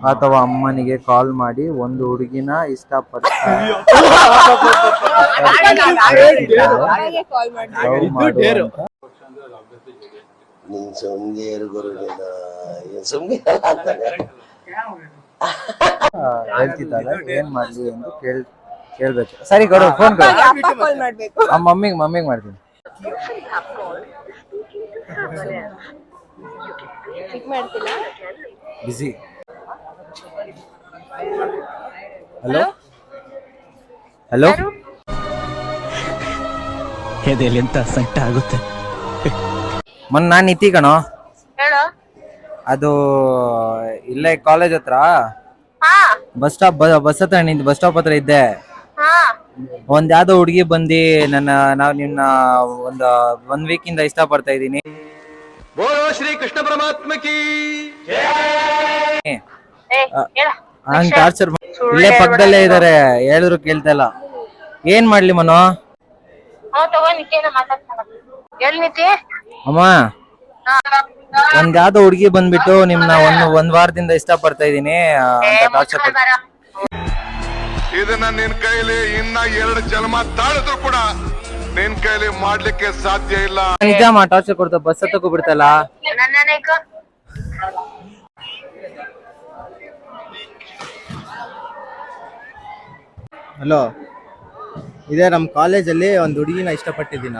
ಅಥವಾ ಅಮ್ಮನಿಗೆ ಕಾಲ್ ಮಾಡಿ ಒಂದು ಹುಡುಗಿನ ಇಷ್ಟಪಡ್ತಾರೆ ಹೇಳ್ತಿದ್ದಾಳೆ, ಏನ್ ಮಾಡ್ಲಿ ಎಂದು ಕೇಳ್ಬೇಕು. ಸರಿ ಕೊಡು, ಫೋನ್ ಕೊಡು. ಮಮ್ಮಿಗೆ ಮಾಡ್ತೀನಿ. ಬಿಸಿ. ಹಲೋ ಹಲೋ, ಎಂತ ಸಂಕಟ ಆಗುತ್ತೆ. ನಾನು ನಿತಿ ಕಣೋ. ಅದು ಇಲ್ಲೇ ಕಾಲೇಜ್ ಹತ್ರ ಬಸ್ ಹತ್ರ ನಿಂತು ಬಸ್ ಸ್ಟಾಪ್ ಹತ್ರ ಇದ್ದೆ. ಒಂದ್ ಯಾವ್ದೋ ಹುಡುಗಿ ಬಂದಿ ನಾವು ನಿನ್ನ ಒಂದ್ ವೀಕ್ ಇಂದ ಇಷ್ಟ ಪಡ್ತಾ ಇದೀನಿ. ಶ್ರೀ ಕೃಷ್ಣ ಪರಮಾತ್ಮಕಿ ಟಾರ್ಚರ್ ಇಲ್ಲೇ ಪಕ್ಕದಲ್ಲೇ ಇದಾರೆ, ಹೇಳಿದ್ರು ಕೇಳ್ತಾ ಇಲ್ಲ. ಏನ್ ಮಾಡ್ಲಿ ಮನೋ? ಅಮ್ಮ, ಒಂದ್ ಯಾವ್ದೋ ಹುಡುಗಿ ಬಂದ್ಬಿಟ್ಟು ನಿಮ್ನ ಒಂದ್ ವಾರದಿಂದ ಇಷ್ಟ ಪಡ್ತಾ ಇದೀನಿ ಅಂತ ಟಾರ್ಚರ್. ಇದನ್ನ ನಿನ್ ಕೈಲಿ ಇನ್ನ 2 ಜನ್ಮ ತಾಳಿದ್ರು ಕೂಡ ನಿನ್ ಕೈಲಿ ಮಾಡ್ಲಿಕ್ಕೆ ಸಾಧ್ಯ ಇಲ್ಲ. ನಿಜ ಟಾರ್ಚರ್ ಕೊಡ್ತಾ ಬಸ್ ಹತ್ತಕ್ಕೂ ಬಿಡ್ತಲ್ಲ. ಹಲೋ, ಇದೇ ನಮ್ಮ ಕಾಲೇಜಲ್ಲಿ ಒಂದು ಹುಡುಗಿನ ಇಷ್ಟಪಟ್ಟಿದ್ದೀನ.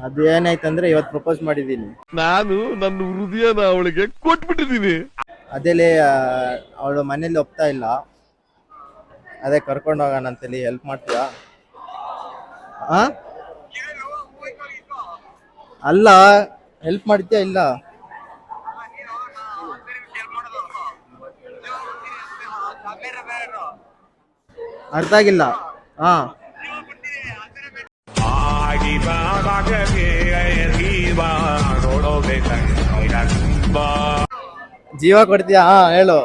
ಅದು ಏನಾಯ್ತಂದ್ರೆ ಇವತ್ತು ಪ್ರಪೋಸ್ ಮಾಡಿದ್ದೀನಿ. ನಾನು ನನ್ನ ಹೃದಯನ ಅವಳಿಗೆ ಕೊಟ್ಬಿಟ್ಟಿದ್ದೀನಿ. ಅದೇಲೆ ಅವಳು ಮನೇಲಿ ಒಪ್ತಾ ಇಲ್ಲ. ಅದೇ ಕರ್ಕೊಂಡು ಹೋಗೋಣಂತೇಳಿ ಹೆಲ್ಪ್ ಮಾಡ್ತೀಯಾ? ಅಲ್ಲ, ಹೆಲ್ಪ್ ಮಾಡ್ತೀಯಾ ಇಲ್ಲ? ಅರ್ಥ ಆಗಿಲ್ಲ. ಜೀವ ಕೊಡ್ತೀಯಾ? ಹೇಳು.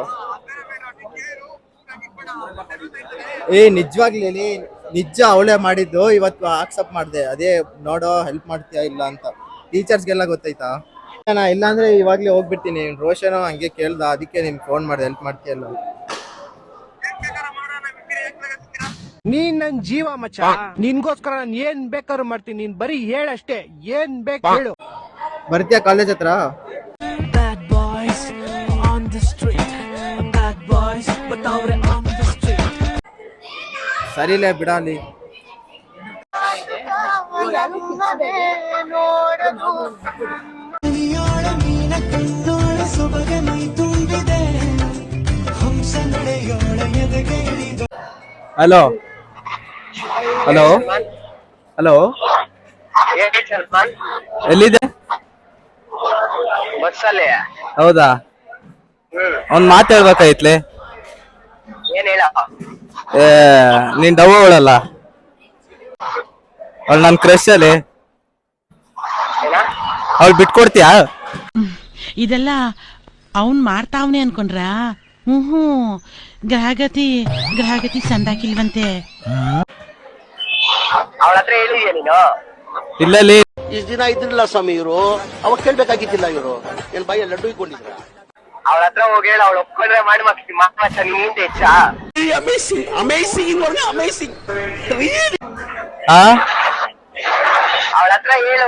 ನಿಜವಾಗ್ಲಿ ನಿಜ ಅವಳೇ ಮಾಡಿದ್ದು. ಇವತ್ತು ಆಕ್ಸೆಪ್ಟ್ ಮಾಡಿದೆ. ಅದೇ ನೋಡೋ, ಹೆಲ್ಪ್ ಮಾಡ್ತೀಯಾ ಇಲ್ಲ ಅಂತ. ಟೀಚರ್ಸ್ಗೆಲ್ಲ ಗೊತ್ತಾಯ್ತಾ? ಇಲ್ಲಾಂದ್ರೆ ಇವಾಗ್ಲೇ ಹೋಗ್ಬಿಡ್ತೀನಿ. ರೋಷನೋ ಹಂಗೆ ಕೇಳ್ದ, ಅದಕ್ಕೆ ನಿನ್ ಫೋನ್ ಮಾಡಿದೆ, ಹೆಲ್ಪ್ ಮಾಡ್ತೀಯಲ್ಲ. ನೀನ್ ನನ್ ಜೀವ ಮಚ್ಚ. ನಿನ್ಗೋಸ್ಕರ ನಾನು ಏನ್ ಬೇಕಾದ್ರೂ ಮಾಡ್ತೀನಿ. ನೀನ್ ಬರೀ ಹೇಳಷ್ಟೇ, ಏನ್ ಬೇಕು ಹೇಳು. ಬರ್ತೀಯಾ ಕಾಲೇಜ್ ಹತ್ರ? ಸರಿಲೇ ಬಿಡಲಿ. ಹಲೋ ಹಲೋ ಹಲೋ, ಎಲ್ಲಿದೆ? ಹೌದಾ? ಒಂದ್ ಮಾತು ಹೇಳ್ಬೇಕಾಯ್ತ್ಲೆ. ನೀನ್ ಡವ್ವಳಲ್ಲ, ಅವಳು ನನ್ ಕ್ರಶ್ ಅಲ್ಲಿ. ಅವಳು ಬಿಟ್ಕೊಡ್ತೀಯಾ? ಇದೆಲ್ಲ ಅವನ್ ಮಾಡ್ತಾವ್ನೆ ಅನ್ಕೊಂಡ್ರ? ಗ್ರಹಗತಿ ಸಂದಾಕಿಲ್ವಂತೆ. ಅವಳ ಹತ್ರ ಹೇಳಿದ್ಯಾ ನೀನು? ಇಲ್ಲಲ್ಲಿ ಇಷ್ಟ ದಿನ ಇದ್ರಲ್ಲ ಸ್ವಾಮಿ ಇವರು. ಅವಾಗ ಕೇಳ್ಬೇಕಾಗಿದ್ದಿಲ್ಲ. ಇವರು ಏನ್ ಬಾಯಿ ಲಡ್ಡು ಇಟ್ಕೊಂಡಿದ್ರ? ಅವಳ ಹತ್ರ ಹೋಗಿ ಹೇಳ, ಅವಳು ಒಪ್ಕೊಂಡ್ರೆ ಮಾಡಿ ಮಾತ್ರ ನಿಮ್ಮಿಂದ ಹೆಚ್ಚ. ಅವಳ ಹತ್ರ ಹೇಳು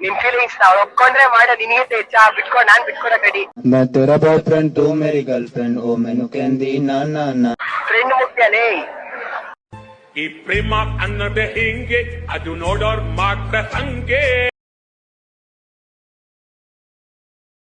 ನಿಮ್ ಫೀಲಿಂಗ್ಸ್. ಅವಳು ಒಪ್ಕೊಂಡ್ರೆ ಮಾಡ, ನಿನ್ಗಿಂತ ಹೆಚ್ಚ. ಬಿಟ್ಕೊಂಡು ನಾನ್ ಬಿಟ್ಕೊಡ ಕಡಿ. ಫ್ರೆಂಡ್ ಮುಖ್ಯಲೇ. ಈ ಪ್ರೇಮ ಅನ್ನೋದೇ ಹಿಂಗೆ, ಅದು ನೋಡೋರ್ ಮಾತ್ರ ಹಂಗೆ.